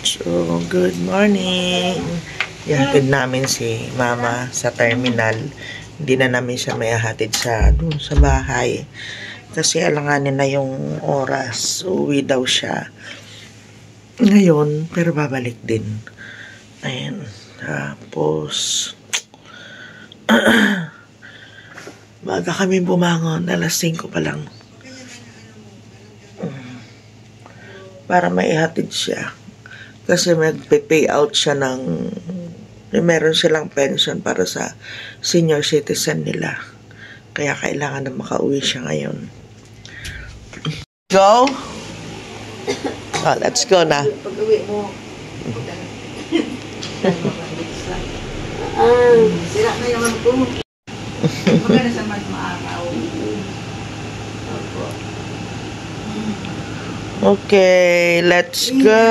So, good morning. Ihatid namin si Mama sa terminal. Hindi na namin siya may hatid doon sa bahay. Kasi alanganin na yung oras. Uwi daw siya ngayon, pero babalik din. Ayan. Tapos, baga kami bumangon. Alas 5 pa lang. Para maihatid siya. Kasi magpe-pay out siya ng, meron silang pension para sa senior citizen nila. Kaya kailangan na makauwi siya ngayon. Go! Oh, let's go na. Pag-uwi mo. Sira na yung ano ko. Maganda sa mag-maaraw. Okay, let's go.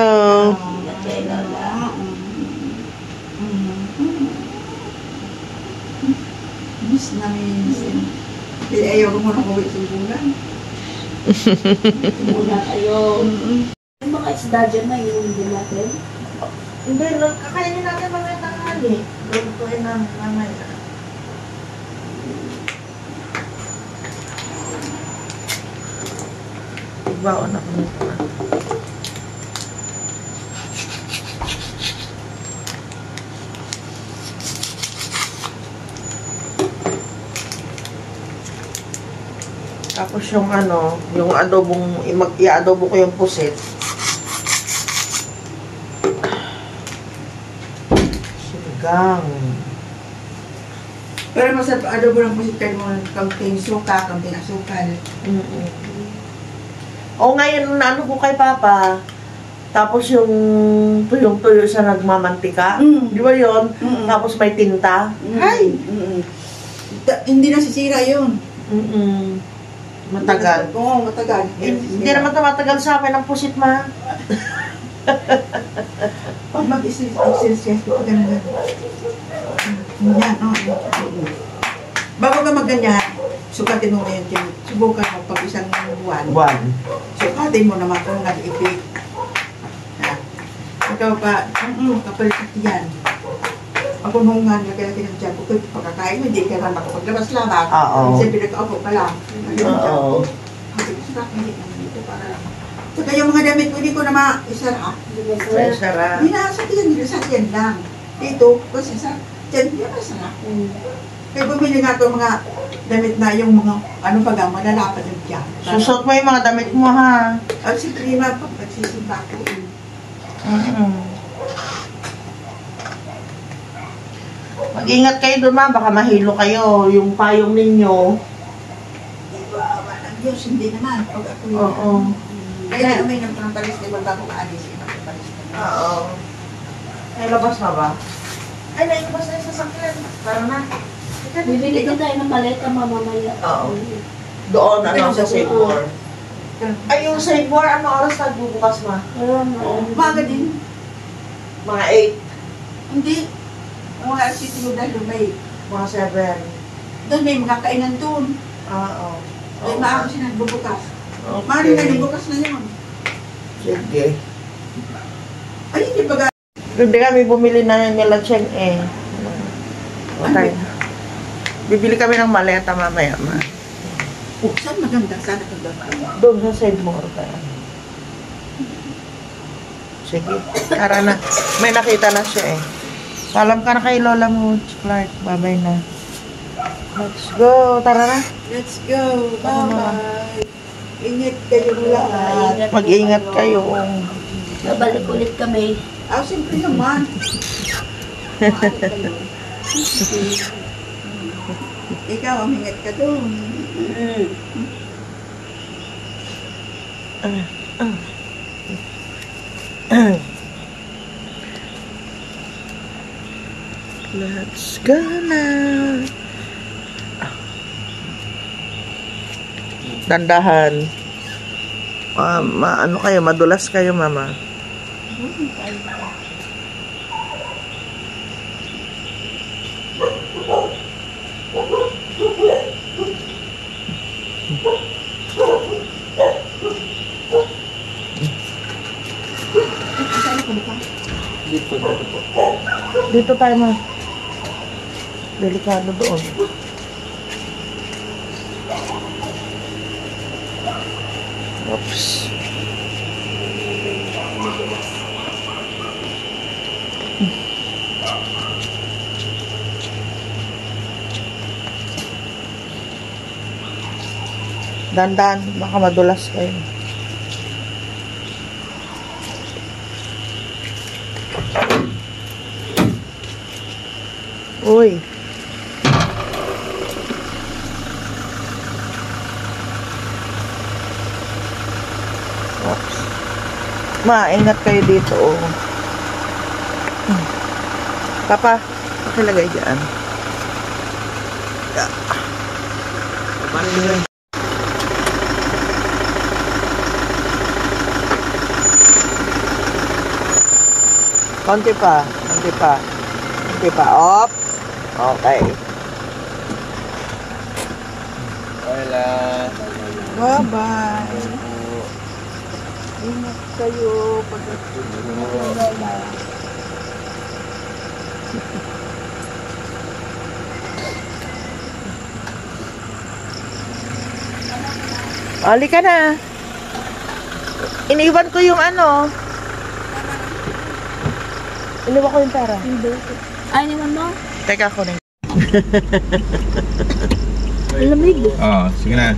Miss na miss. Ayaw ko muna kuwi sa bulan. Muna tayo. Yung mga isda dyan na yung hindi natin? Hindi, kakainin natin mamaya tanghali. Lutuin namin mamaya. Baon ako nito. Tapos yung ano, yung adobong, i-adobo ko yung pusit. Sinigang. Pero masarap adobo ng pusit kayo mo kaunting suka, kaunting asukal. O ngayon, ano ko kay Papa, tapos yung tuyong-tuyo sa nagmamantika, di ba yun? Tapos may tinta. Ay! Hindi na sisira yun. Matagal. Oo, matagal. Hindi naman tumatagal sa akin ang pusit, ma. Pag mag-isis-isis ko, ganun. Yan, bago ka mag-ganyan, sukatin mo na yun. Subukan mo pag isang buwan. Sukatin mo naman kung nag-ipik. Ikaw pa, kapalit yan. Ako nung nga nagkakatin ng tiyan ko, pagkakain mo, hindi ka naman makapaglabas-labas. Kasi pinag-aupo pa lang. Oo. Kasi sarap, hindi naman dito para lang. Saka yung mga damit ko, hindi ko na ma-isara. Isara. Hindi na sa tiyan lang. Dito, kasi sa tiyan, hindi na masarap. Kaya bumili nga ito mga damit na yung mga, ano pa nga, malalapad yung tiyan. Susot mo yung mga damit mo, ha? Si Prima, pag nagsisimba ko. Mag-ingat kayo doon, ma. Baka mahilo kayo. Yung payong ninyo. Di ba, ang Diyos, hindi naman. Pag ako yun. Oo. Kaya may nagpapalis, di ba, bago kaalis, nagpapalis na. Oo. Nailabas na ba? Ay, nailabas na yung sasakyan. Tara na. Bibili din tayo ng maleta mamamaya. Oo. Doon, ano, sa Save War. Ay, yung Save War, ano oras nagbubukas, ma? Umaga din. Mga 8. Hindi. Ang mga city mo dahil may, Mga 7. doon may mga kainan doon. Oo. Ay, maaga siya nagbubukas. Okay. Maaga na nagbukas na yun. Sige. Ay, hindi ba Hindi kami bumili na nila Cheng eh. Okay. Bibili kami ng maleta mamaya, ma. saan maganda? Sana kang gagawin. Doon sa Save More kaya. Sige, tara na. May nakita na siya eh. Paalam ka na kay Lola mo, Clark. Babay na. Let's go. Tara na. Let's go. Bye-bye. Ingat kayo lahat. Mag-ingat kayo. Babalik ulit kami. Siyempre naman. Ikaw, umingat ka doon. Let's go na. Dandahan. Ano kayo? Madulas kayo, mama. Dito po. Dito tayo ma. Delikado doon. Oops. Dandan, baka madulas kayo. Uy. Oops. Ma, ingat kayo dito, oh. Papa, pakilagay dyan. Yeah. Konti pa, konti pa. Konti pa, op. Okay. Wala. Bye-bye. Ingat kayo. Ali ka na. Iniwan ko yung ano. Iniwan ko yung pera. Ay, naman mo? Teka ko na. Lamig. Oo, sige na.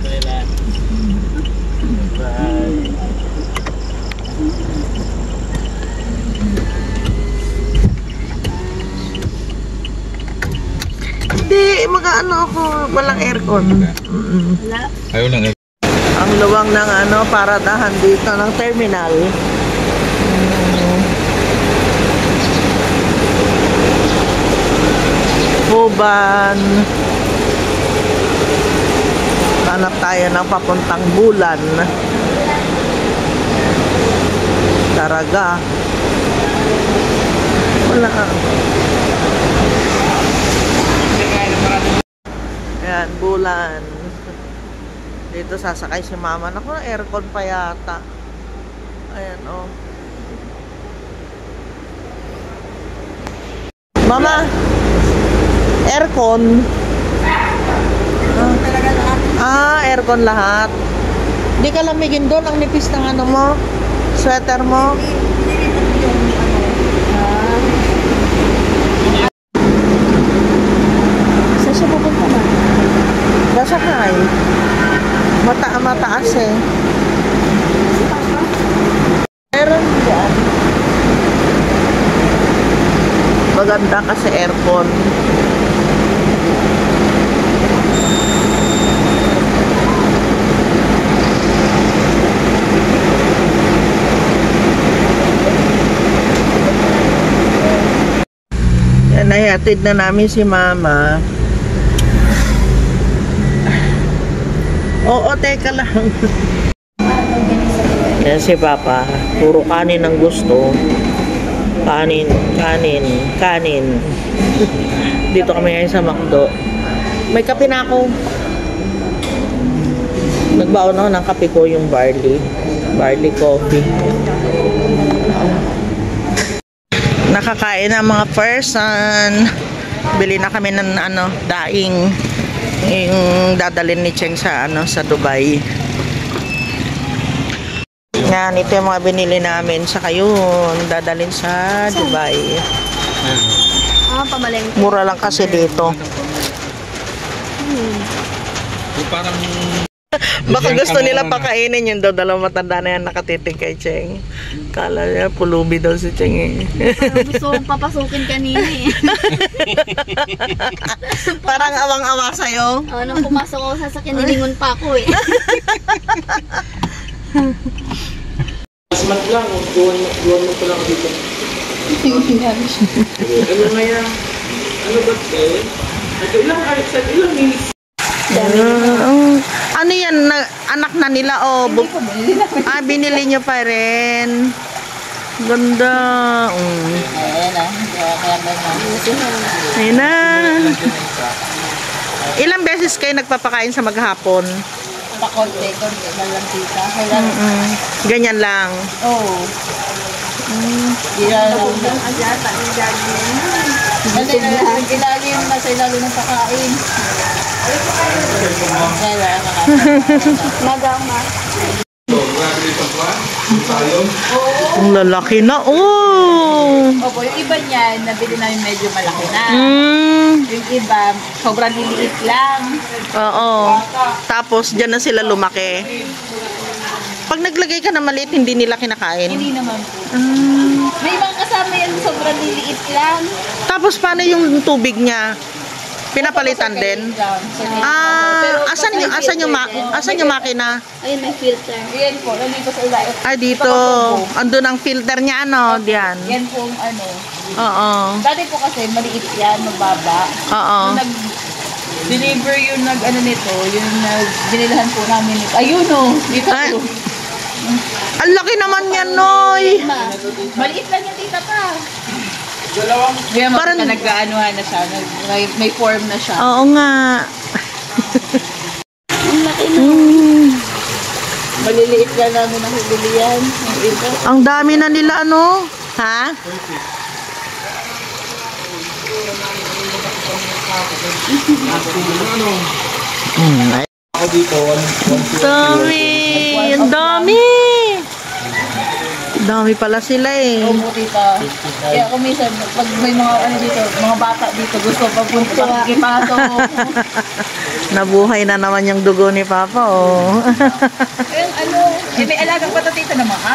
Hindi, mag-ano ako. Walang aircon. Wala. Ayaw lang. Ang luwang ng ano, paradahan dito ng terminal. Huban. Hanap tayo ng papuntang Bulan. Taraga. Wala. Ayan, Bulan. Dito sasakay si mama. Naku, aircon pa yata. Ayan, oh. Mama, aircon. Talaga lahat. Aircon lahat. Di ka lamigin doon. Ang nipis ng ano mo. Sweater mo. Saan siya pupunta na? Sasakay. Mataas eh. Meron dyan. Maganda kasi aircon. Yan, nahihatid na namin si mama. Oo, teka lang. Yan si Papa. Puro kanin ang gusto. Kanin, kanin, kanin. Dito kami ngayon sa McDo. May kape na ako. Nagbaon ako ng kape ko, yung barley. Barley coffee. Nakakain na mga person. Bili na kami ng ano, daing. Yung dadalhin ni Cheng sa ano, sa Dubai. Yan, ito yung mga binili namin sa yun, dadalhin sa Dubai. Pamalengke. Mura lang kasi dito. Parang Baka gusto nila pakainin yung daw dalawang matanda na yan nakatitig kay Cheng. Kala niya pulubi daw si Cheng eh. Gusto kong papasukin kanina eh. Parang awang-awa sa'yo. Nung pumasok ako sa sasakyan, nilingon pa ako eh. Asmat lang, duwan mo ko lang dito. Ano nga yan? Ano ba eh? Ilang minutes? Ano yan? Anak na nila o? Binili nyo pa rin. Ganda. Ayan na. Ilang beses kayo nagpapakain sa maghapon? Pakonte, konti na lang tita. Ganyan lang. Oo. Ang agyata ng gagawin. Kasi ilalim na sa ilalim ng pakain. Madama. Ang lalaki na. Oh! Opo, yung iba niyan, nabili namin medyo malaki na. Mm. Yung iba, sobrang liliit lang. Oo. Tapos, dyan na sila lumaki. Pag naglagay ka na maliit, hindi nila kinakain. Hindi naman po. Mm. May ibang kasama yan, sobrang liliit lang. Tapos, paano yung tubig niya? Pinapalitan din? Asan yung makina? Ayun, may filter. Yan po, nandito sa ilalim. Ah, dito. Andun ang filter niya, ano? Diyan. Yan po ano. Oo. Dati po kasi, maliit yan, mababa. Oo. Nung nag-deliver yung nag-ano nito, yung binilahan po namin ito. Ayun o, dito Ay. po. Ang laki naman yan, Noy. Maliit lang yung tita pa. Kaya Parang- nag-aanuhan na siya, may form na siya. Oo nga. Ang laki na. Maliliit lang namin ang hubili yan. Ang iba. Ang dami na nila, ano? Ha? Ako dito, 150. Dami! Ang dami! Dami pala sila eh. Opo, tita. Kaya kung minsan, pag may mga ano dito, mga bata dito, gusto papunta pakikipato. Nabuhay na naman yung dugo ni Papa, oh. Yung ano, may alagang pata tita na mga.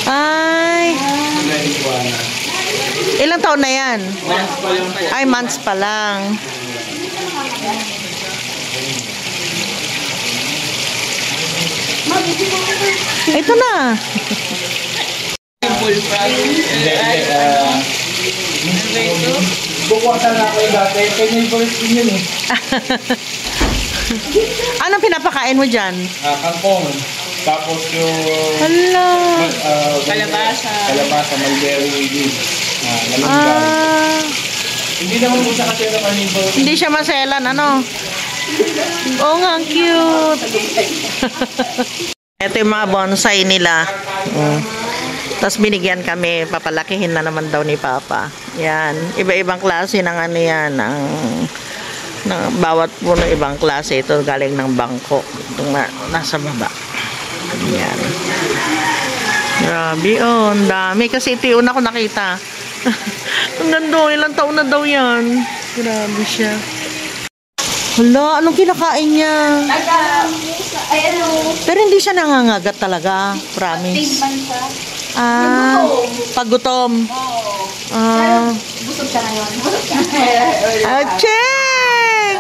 Ay! Ilang taon na yan? Ay, months pa lang. Ito na. Bukuwasan na kayo dati. Kaya neighbors din yun eh. Anong pinapakain mo dyan? Kangkong. Tapos yung... Hala. Kalabasa, mulberry leaves. Lalunggan. Ah, Hindi naman po siya kasi ng carnivore. hindi siya maselan, ano? Oo nga, ang cute. Ito yung mga bonsai nila. Tapos binigyan kami, papalakihin na naman daw ni Papa. Yan, iba-ibang klase ng ano yan, bawat puno ibang klase. Ito galing ng bangko. Itong nasa baba. Yan. Grabe, oh, ang dami. Kasi ito yung una ko nakita. Ang ganda, ilang taon na daw yan. Grabe siya. Hala, anong kinakain niya? Ay ano, Pero hindi siya nangangagat talaga. Promise. tingman siya. Ah, pagutom. Oo. Ah, Busog siya ngayon. Busog siya. acheng!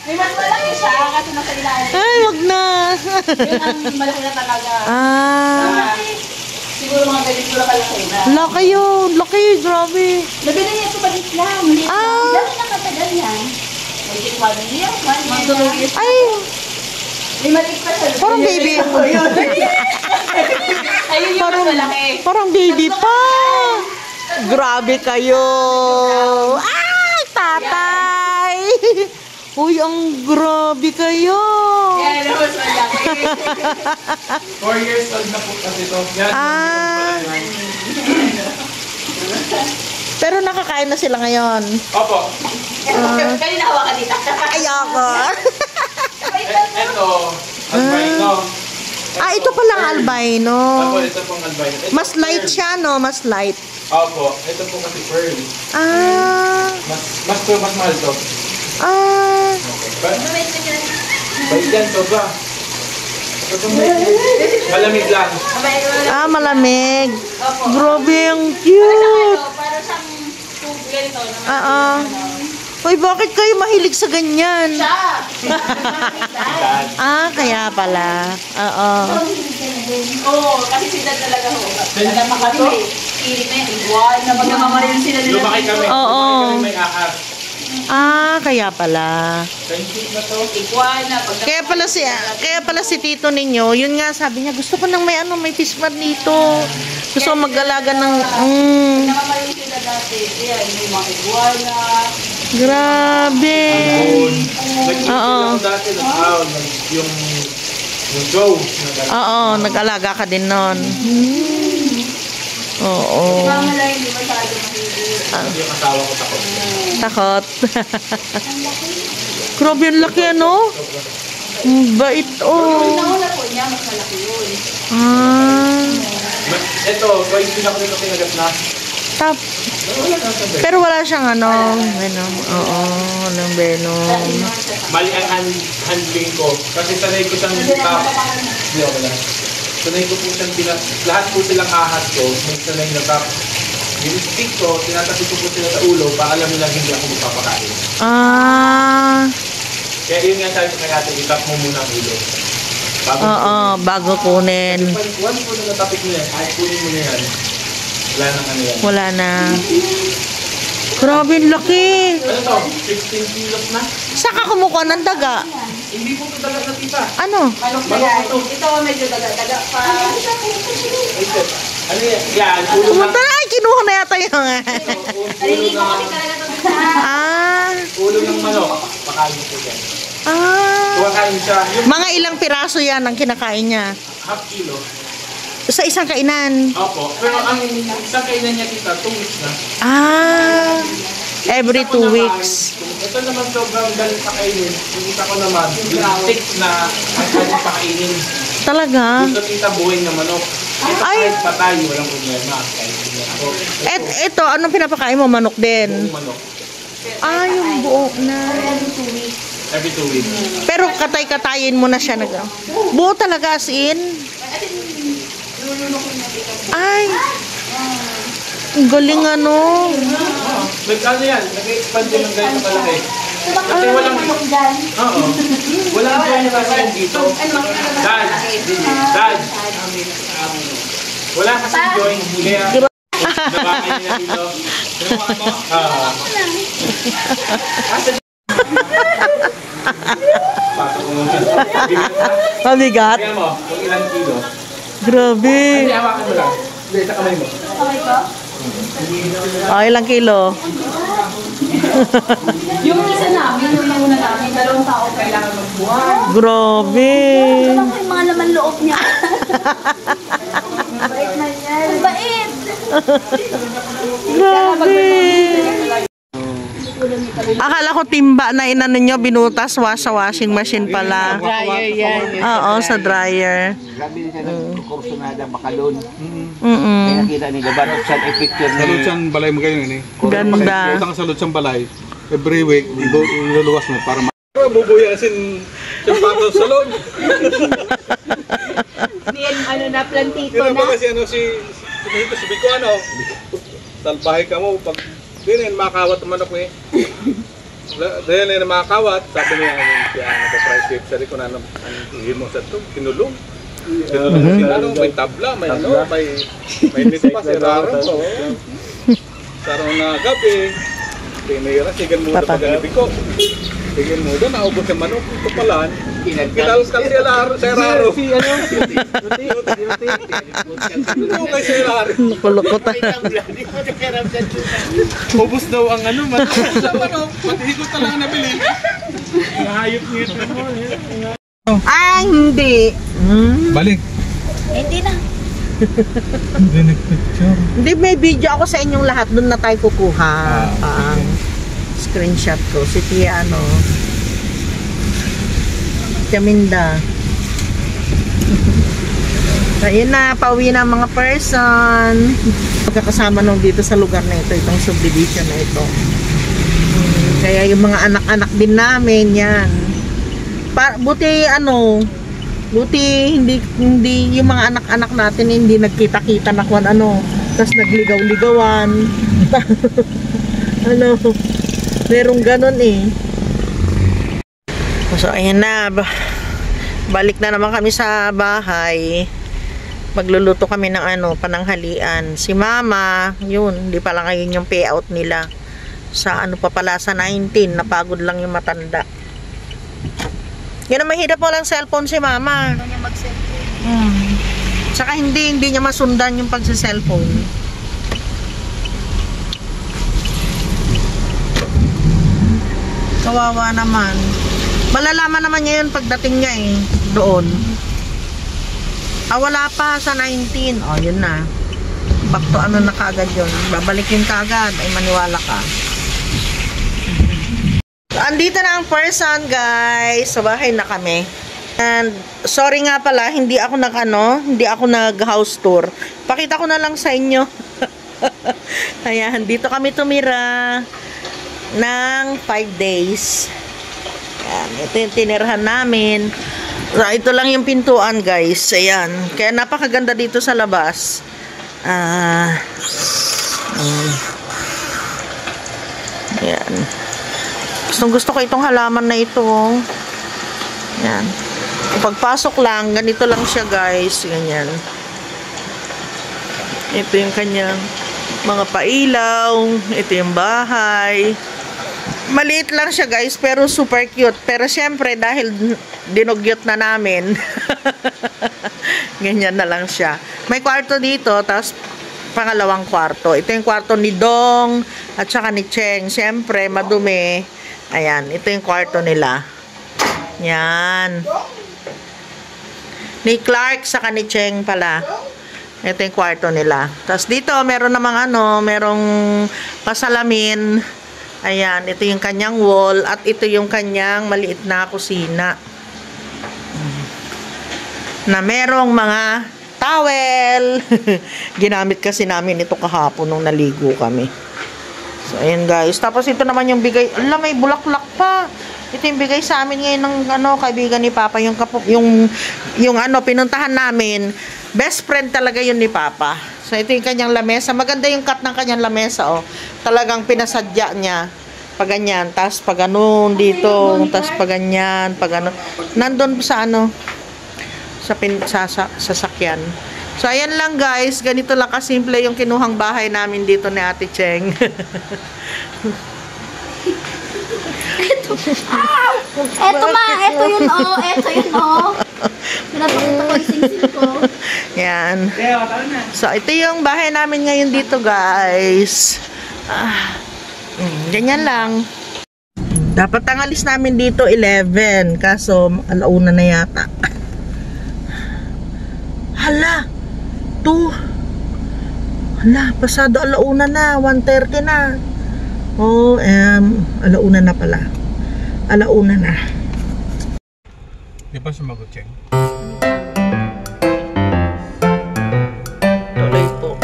May mas malaki siya kasi nasa ilalim. Ay, wag na. Yun ang malaki na talaga. Ah, Siguro mga ganito na kalaki na. laki yun. Laki, grabe. Nabili niya ito palit lang. Ah. Dami na katagal yan. May gitwa na niya. Mag-2 Ay, May maliit pa siya. parang baby. Ayun yung mas malaki. Parang baby pa. Grabe kayo. Ay, tatay. Uy, ang grabe kayo. Yan ang mas malaki. 4 years old na po kasi ito. Yan. Ah. Pero nakakain na sila ngayon. Opo. Kanina hawakan dito. Ayoko. Ito, albino. Ah, ito palang albino. Opo, ito pong albino. Ito Mas light siya, no? Mas light. Opo, ito po kasi pearl. Ah. Mas mahal to. Ah. Balik yan, sobra. Ito pong malamig lang. Ah, malamig. Grabe, ang cute. Para siyang ganito. Ah. Hoy, bakit kayo mahilig sa ganyan? Ah, kaya pala. Oo. Oo, kasi sila talaga ho. Talaga makati. Pilit na yan. Igual na magkakamarin sila nila. Lumaki kami. Oo. Lumaki kami may ahas. Ah, kaya pala. Friendship na to. Igual na. Kaya pala si tito ninyo, yun nga sabi niya, gusto ko nang may fish pond dito. Gusto ko mag-alaga ng Nakamarin sila dati. Ayan, may mga igual na. grabe. Nag-iisip ako dati yung Yung go. Oo, nag-alaga ka din nun. Oo. Mama lang hindi masyado mahilig. Yung asawa ko takot. Takot. Grabe yung laki, ano? Bait, Yung nauna po niya, mas malaki yun. Ito, guys, pinako nito kinagat na. Tap. Pero wala siyang venom. Oo, walang venom. Mali ang handling ko. Kasi sanay ko siyang tap. Hindi ako lang. Sanay ko po siyang lahat po silang ahas ko. May sanay na tap. Yung stick ko, tinatapit ko po sila sa ulo para alam nilang hindi ako magpapakain. Kaya yun nga sabi ko kay ate, itap mo muna ang ulo. Bago kunin. Once po na natapik mo yan, kahit kunin mo na yan, wala nang ano yan. Wala na. Grabe, ang laki. Ano to? 16 kilos na? Saan ka kumukuha ng daga? Hindi po ito dagat na tita. Ano? Manok na yan. Ito medyo daga-daga pa. Ano yan? Yan, ulo ng... Pumunta na, kinuha na yata yung... Narinig ko kasi talaga ito. Ulo ng manok. Pakain po yan. Kumakain siya. Yung Mga ilang piraso yan ang kinakain niya. half kilo. Sa isang kainan. Opo. Pero ang isang kainan niya tita, 2 weeks na. Every Isa ko 2 naman, weeks. Ito naman sobrang galing pakainin. Yung isa ko naman, yung stick na ang kanyang pakainin. Talaga? Yung sa tita buhay na manok. Ito Ay. kahit patay, walang problema. Kahit hindi ako. Ito, anong pinapakain mo? Manok din? Buong manok. Yung buo na. Every 2 weeks. Pero katay-katayin mo na siya. Buo talaga as in? Ay! Ang galing ano. Nag-ano yan? Nag-expand din ng ganyan kalaki. Kasi walang... Oo. Walang ganyan kasi dito. Dad! Dad! Wala kasi joint. Kaya... Nabakay nila dito. Pasok mo muna. Mabigat? Tingnan mo, kung ilang kilo. Grabe. Hindi, hawakan mo lang. Hindi, sa kamay mo. Ilang kilo? Yung isa namin, yung nauna namin, 2 tao kailangan magbuhat. Grabe. Ano yung mga laman loob niya? Bait na yan. Bait! Grabe. Akala ko timba na inano nyo, binutas, sa washing machine pala. Dryer yan. Oo, sa dryer. Grabe din siya nagkursonada bakalon. Mm-mm. Kaya nakita nila ba sa picture Sa Lutsang Balay mo kayo yun eh. Ganda. Punta ka sa Lutsang Balay, every week, iluluwas mo para bubuyasin yung pato sa loob. Ano na, plantito Kaya ba kasi si Biko salbahe ka mo, pag din makakawat ang manok eh. Dahil na makakawat, sabi niya, siya nagpa-price tip, sabi ko na ang himo sa ito, kinulong. Kinulong, may tabla, may nito pa, si Raro. Sarong na gabi, pinayara, sigan mo na pag-alibig ko. Sigan mo doon, naubos yung manok, ito pala, kinalkal si Raro. Ito kay si Raro. Nakulukot. Ubus daw ang manok. Sa manok, matihikot na lang nabili. Mahayop niya ito. Hindi. Balik. Hindi na. Hindi nagpicture. Hindi, may video ako sa inyong lahat. Doon na tayo kukuha. Screenshot ko. Si Tia, Kaminda. Ayun na, pauwi na mga person. Magkakasama nung dito sa lugar na ito, itong subdivision na ito. Kaya yung mga anak-anak din namin, yan. Buti hindi yung mga anak-anak natin hindi nagkita-kita na kung ano, tapos nagligaw-ligawan. Merong ganon eh. So ayan na, balik na naman kami sa bahay. Magluluto kami ng pananghalian. Si Mama, yun, hindi pala ngayon yung payout nila. Sa pa pala, sa 19, napagod lang yung matanda. Yan ang mahirap mo lang cellphone si Mama. Ano niya mag-cellphone? Tsaka hindi niya masundan yung pagsa-cellphone. Kawawa naman. Malalaman naman niya yun pagdating niya doon. Wala pa sa 19. Oh, yun na. Back to ano na kaagad yun. Babalikin ka agad. Ay, maniwala ka. So, andito na ang person, guys. Sa bahay na kami. And, sorry nga pala, hindi ako nag-house tour. Pakita ko na lang sa inyo. Ayan, dito kami tumira ng 5 days. Ayan, ito yung tinirahan namin. So, ito lang yung pintuan, guys. Ayan. Kaya napakaganda dito sa labas. Ayan. Gusto ko itong halaman na ito. Ayan. Pagpasok lang, ganito lang siya, guys. Ganyan. Ito yung kanyang mga pailaw. Ito yung bahay. Maliit lang siya, guys, pero super cute. Pero syempre, dahil dinugyot na namin, ganyan na lang siya. May kwarto dito, tapos pangalawang kwarto. Ito yung kwarto ni Dong at saka ni Cheng. Syempre, madumi. Ayan, ito yung kwarto nila. Yan. Ni Clark saka ni Cheng pala. Ito yung kwarto nila. Tapos dito, meron namang merong pasalamin. Ayan, ito yung kanyang wall at ito yung kanyang maliit na kusina. Na merong mga towel. Ginamit kasi namin ito kahapon nung naligo kami. So, ayan guys. Tapos ito naman yung bigay. Ala, may bulaklak pa. Ito yung bigay sa amin ngayon ng kaibigan ni Papa. Yung pinuntahan namin. Best friend talaga yun ni Papa. So, ito yung kanyang lamesa. Maganda yung cut ng kanyang lamesa, oh. Talagang pinasadya niya. Pag ganyan. Tapos pag dito. Tapos pag ganyan. Pag nandun sa sa sasakyan. So, ayan lang guys. Ganito lang kasimple yung kinuhang bahay namin dito ni Ate Cheng. Eto yun oh. Pinapakita ko yung sing-sing ko. Yan. So, ito yung bahay namin ngayon dito, guys. Ganyan lang. Dapat ang alis namin dito 11. Kaso, alauna na yata. Hala! 2. Hala, pasado alauna na. 1:30 na. Oh, alauna na pala. Alauna na. Di ba sumagot, Cheng? Tuloy po.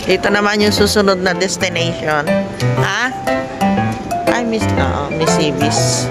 Dito naman yung susunod na destination. Ha? Ay, Miss Ibis.